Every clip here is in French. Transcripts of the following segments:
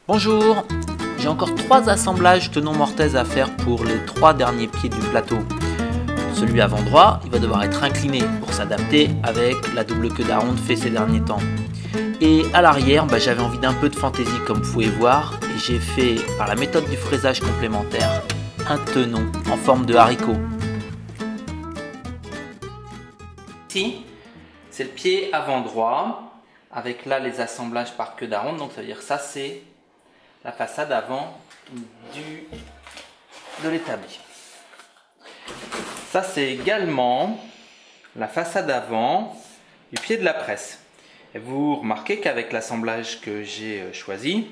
Bonjour, j'ai encore 3 assemblages tenons mortaise à faire pour les 3 derniers pieds du plateau. Celui avant droit, il va devoir être incliné pour s'adapter avec la double queue d'aronde fait ces derniers temps. Et à l'arrière, j'avais envie d'un peu de fantaisie comme vous pouvez voir, et j'ai fait par la méthode du fraisage complémentaire un tenon en forme de haricot. Ici, c'est le pied avant droit, avec là les assemblages par queue d'aronde, donc ça veut dire que ça c'est la façade avant de l'établi. Ça c'est également la façade avant du pied de la presse. Et vous remarquez qu'avec l'assemblage que j'ai choisi,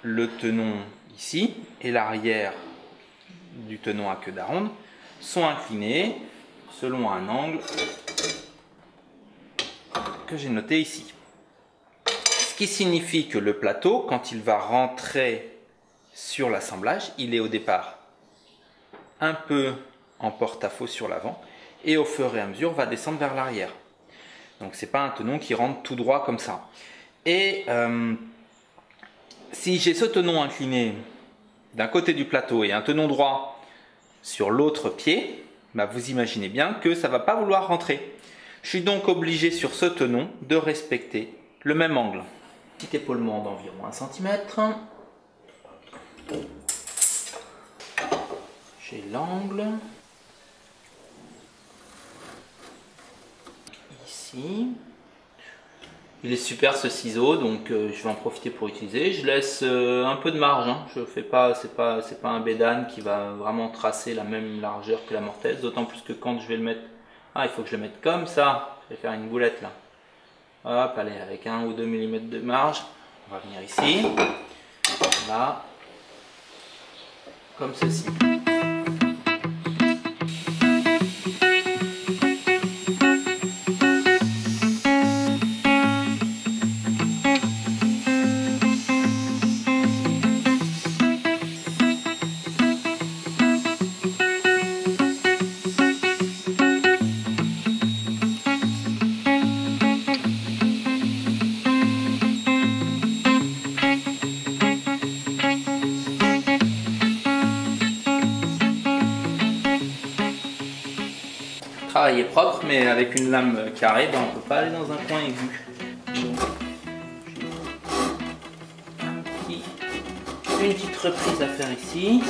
le tenon ici et l'arrière du tenon à queue d'aronde sont inclinés selon un angle que j'ai noté ici. Ce qui signifie que le plateau, quand il va rentrer sur l'assemblage, il est au départ un peu en porte-à-faux sur l'avant et au fur et à mesure va descendre vers l'arrière. Donc c'est pas un tenon qui rentre tout droit comme ça. Et si j'ai ce tenon incliné d'un côté du plateau et un tenon droit sur l'autre pied, vous imaginez bien que ça va pas vouloir rentrer. Je suis donc obligé sur ce tenon de respecter le même angle. Petit épaulement d'environ 1 cm. J'ai l'angle. Ici. Il est super ce ciseau, donc je vais en profiter pour utiliser. Je laisse un peu de marge, hein. Je fais pas, c'est pas un bédane qui va vraiment tracer la même largeur que la mortaise, d'autant plus que quand je vais le mettre, il faut que je le mette comme ça. Je vais faire une boulette là. Hop, allez, avec 1 ou 2 mm de marge, on va venir ici, là, comme ceci. Le travail est propre, mais avec une lame carrée, on ne peut pas aller dans un coin aigu. Donc, une petite reprise à faire ici.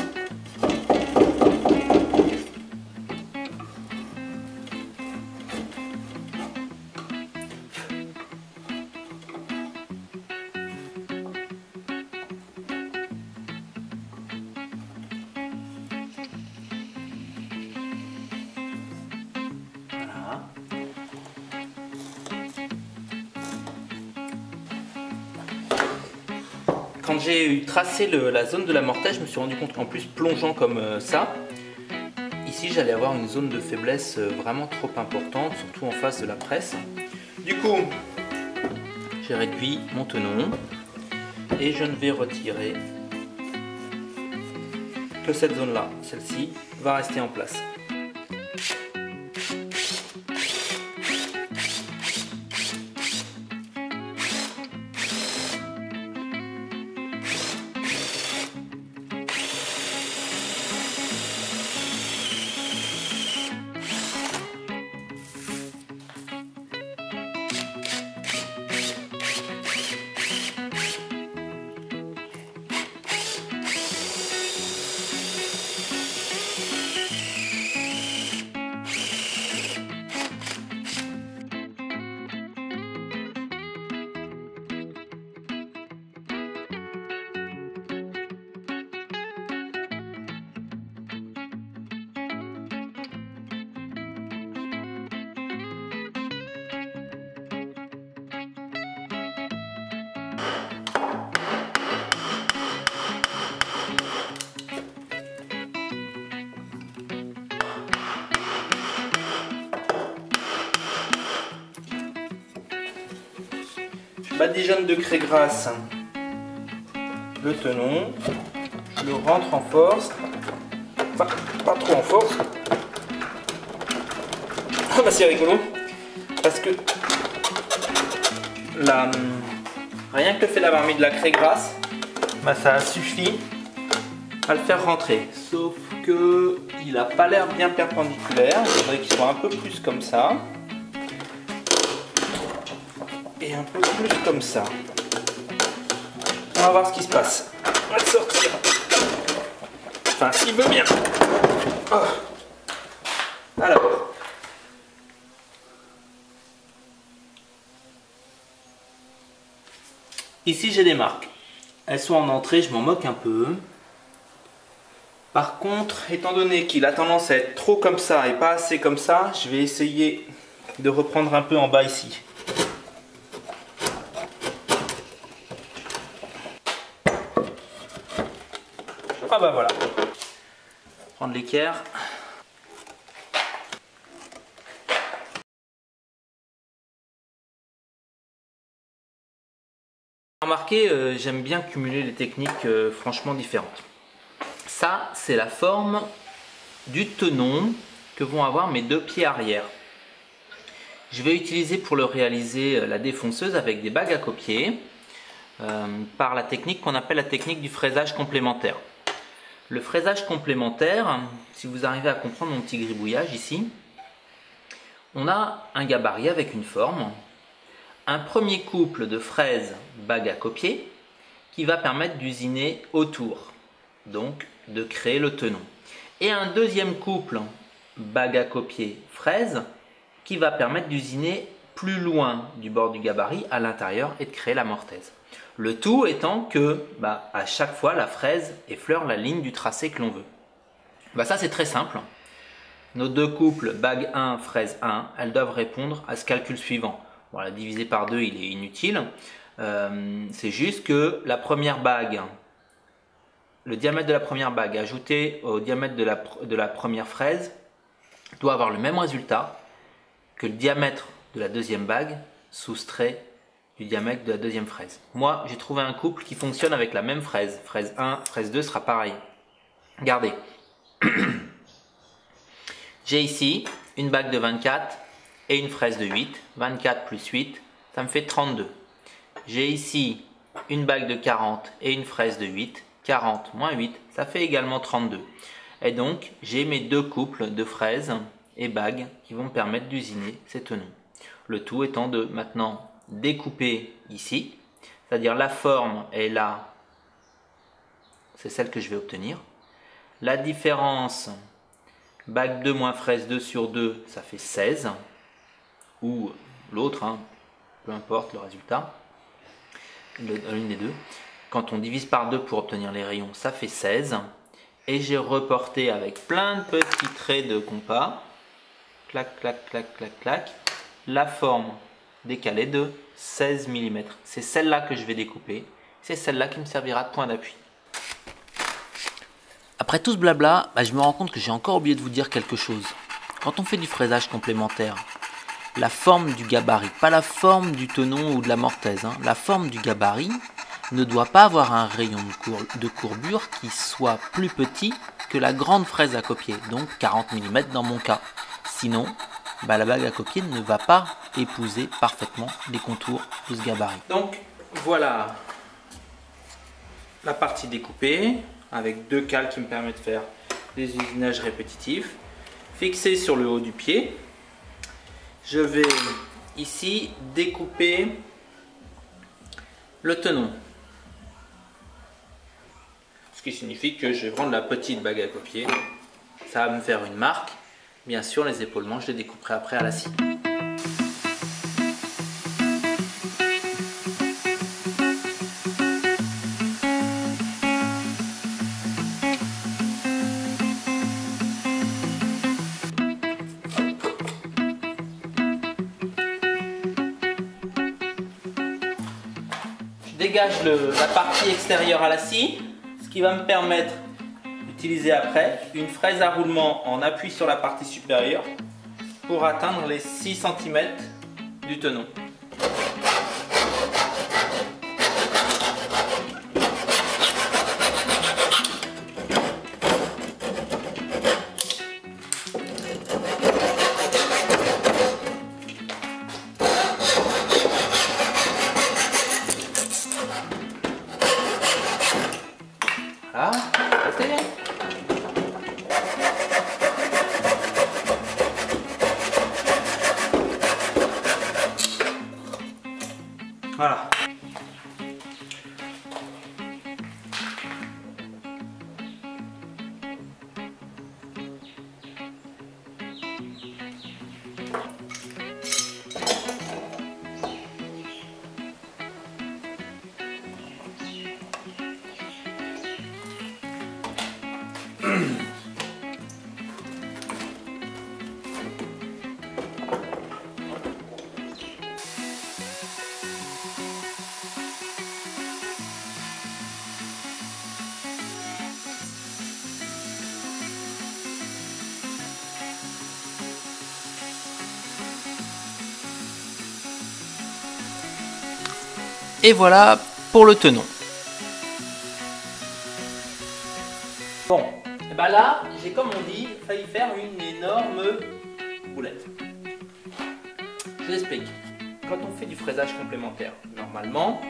Quand j'ai tracé la zone de la mortaise, je me suis rendu compte qu'en plus plongeant comme ça, ici j'allais avoir une zone de faiblesse vraiment trop importante, surtout en face de la presse. Du coup, j'ai réduit mon tenon et je ne vais retirer que cette zone-là. Celle-ci va rester en place. Je badigeonne de craie grasse le tenon, je le rentre en force, enfin pas trop en force. C'est rigolo parce que rien que le fait d'avoir mis de la craie grasse, bah, ça suffit à le faire rentrer. Sauf que il n'a pas l'air bien perpendiculaire. Il faudrait qu'il soit un peu plus comme ça. Et un peu plus comme ça. On va voir ce qui se passe. On va le sortir. Enfin, s'il veut bien. Oh. Alors. Ici, j'ai des marques. Elles sont en entrée, je m'en moque un peu. Par contre, étant donné qu'il a tendance à être trop comme ça et pas assez comme ça, je vais essayer de reprendre un peu en bas ici. Ah bah voilà. Prendre l'équerre. Remarquez, j'aime bien cumuler les techniques franchement différentes. Ça, c'est la forme du tenon que vont avoir mes deux pieds arrière. Je vais utiliser pour le réaliser la défonceuse avec des bagues à copier par la technique qu'on appelle la technique du fraisage complémentaire. Le fraisage complémentaire, si vous arrivez à comprendre mon petit gribouillage ici, on a un gabarit avec une forme, un premier couple de fraises bagues à copier qui va permettre d'usiner autour, donc de créer le tenon. Et un deuxième couple bague à copier fraises qui va permettre d'usiner plus loin du bord du gabarit à l'intérieur et de créer la mortaise. Le tout étant que à chaque fois la fraise effleure la ligne du tracé que l'on veut. Ça c'est très simple. Nos deux couples bague 1, fraise 1, elles doivent répondre à ce calcul suivant. Voilà, divisé par 2 il est inutile. C'est juste que la première bague, le diamètre de la première bague ajouté au diamètre de la première fraise doit avoir le même résultat que le diamètre de la deuxième bague soustrait du diamètre de la deuxième fraise. Moi, j'ai trouvé un couple qui fonctionne avec la même fraise. Fraise 1, fraise 2 sera pareil. Regardez. J'ai ici une bague de 24 et une fraise de 8. 24 plus 8, ça me fait 32. J'ai ici une bague de 40 et une fraise de 8. 40 moins 8, ça fait également 32. Et donc, j'ai mes deux couples de fraises et bagues qui vont me permettre d'usiner ces tenons. Le tout étant de maintenant découper ici, c'est-à-dire la forme est là, c'est celle que je vais obtenir. La différence bague 2 moins fraise 2 sur 2, ça fait 16, ou l'autre, peu importe le résultat, l'une des deux. Quand on divise par 2 pour obtenir les rayons, ça fait 16. Et j'ai reporté avec plein de petits traits de compas, clac, clac, clac, clac, clac, la forme décalée de 16 mm. C'est celle-là que je vais découper. C'est celle-là qui me servira de point d'appui. Après tout ce blabla, je me rends compte que j'ai encore oublié de vous dire quelque chose. Quand on fait du fraisage complémentaire, la forme du gabarit, pas la forme du tenon ou de la mortaise, la forme du gabarit ne doit pas avoir un rayon de courbure qui soit plus petit que la grande fraise à copier, donc 40 mm dans mon cas. Sinon, la bague à copier ne va pas épouser parfaitement les contours de ce gabarit. Donc voilà la partie découpée avec deux cales qui me permettent de faire des usinages répétitifs. Fixé sur le haut du pied, je vais ici découper le tenon. Ce qui signifie que je vais prendre la petite bague à copier. Ça va me faire une marque. Bien sûr, les épaulements, je les découperai après à la scie. Je dégage la partie extérieure à la scie, ce qui va me permettre d'utiliser après une fraise à roulement en appui sur la partie supérieure pour atteindre les 6 cm du tenon. Voilà, restez. Voilà. Et voilà pour le tenon. Bon, et ben là, j'ai comme on dit, failli faire une énorme boulette. Je l'explique. Quand on fait du fraisage complémentaire, normalement,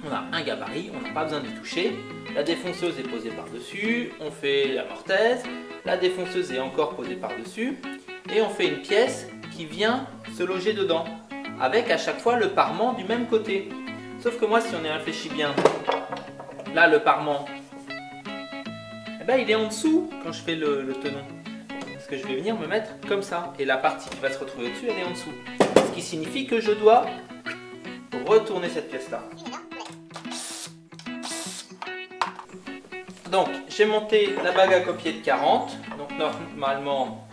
on a un gabarit, on n'a pas besoin d'y toucher. La défonceuse est posée par-dessus, on fait la mortaise, la défonceuse est encore posée par-dessus, et on fait une pièce qui vient se loger dedans, avec à chaque fois le parement du même côté. Sauf que moi, si on y réfléchit bien, là le parement, eh ben, il est en dessous quand je fais le tenon. Parce que je vais venir me mettre comme ça. Et la partie qui va se retrouver au-dessus, elle est en dessous. Ce qui signifie que je dois retourner cette pièce-là. Donc, j'ai monté la bague à copier de 40. Donc normalement,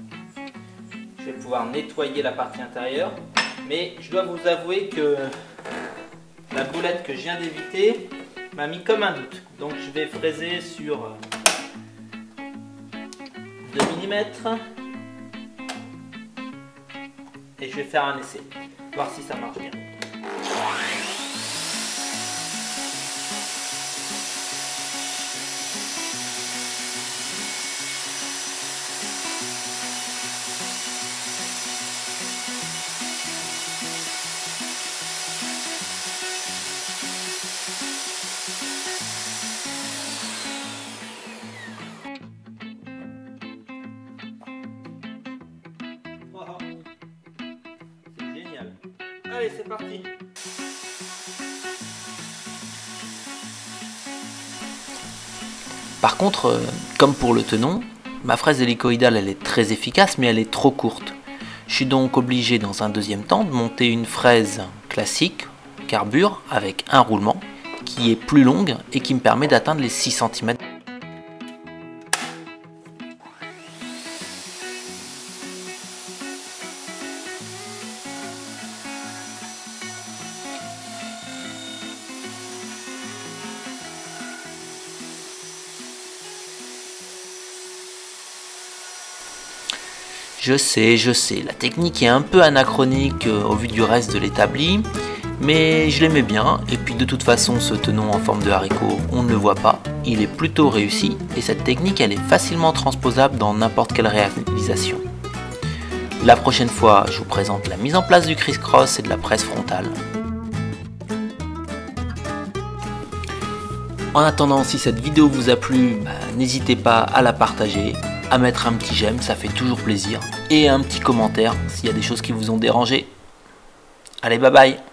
je vais pouvoir nettoyer la partie intérieure. Mais je dois vous avouer que la boulette que je viens d'éviter m'a mis comme un doute. Donc je vais fraiser sur 2 mm et je vais faire un essai, voir si ça marche bien. C'est génial. Allez, c'est parti. Par contre, comme pour le tenon, ma fraise hélicoïdale elle est très efficace mais elle est trop courte. Je suis donc obligé dans un deuxième temps de monter une fraise classique, carbure, avec un roulement, qui est plus longue et qui me permet d'atteindre les 6 cm. Je sais, la technique est un peu anachronique au vu du reste de l'établi, mais je l'aimais bien, et puis de toute façon ce tenon en forme de haricot, on ne le voit pas, il est plutôt réussi, et cette technique elle est facilement transposable dans n'importe quelle réalisation. La prochaine fois, je vous présente la mise en place du criss-cross et de la presse frontale. En attendant, si cette vidéo vous a plu, n'hésitez pas à la partager, à mettre un petit j'aime, ça fait toujours plaisir, et un petit commentaire s'il y a des choses qui vous ont dérangé. Allez, bye bye!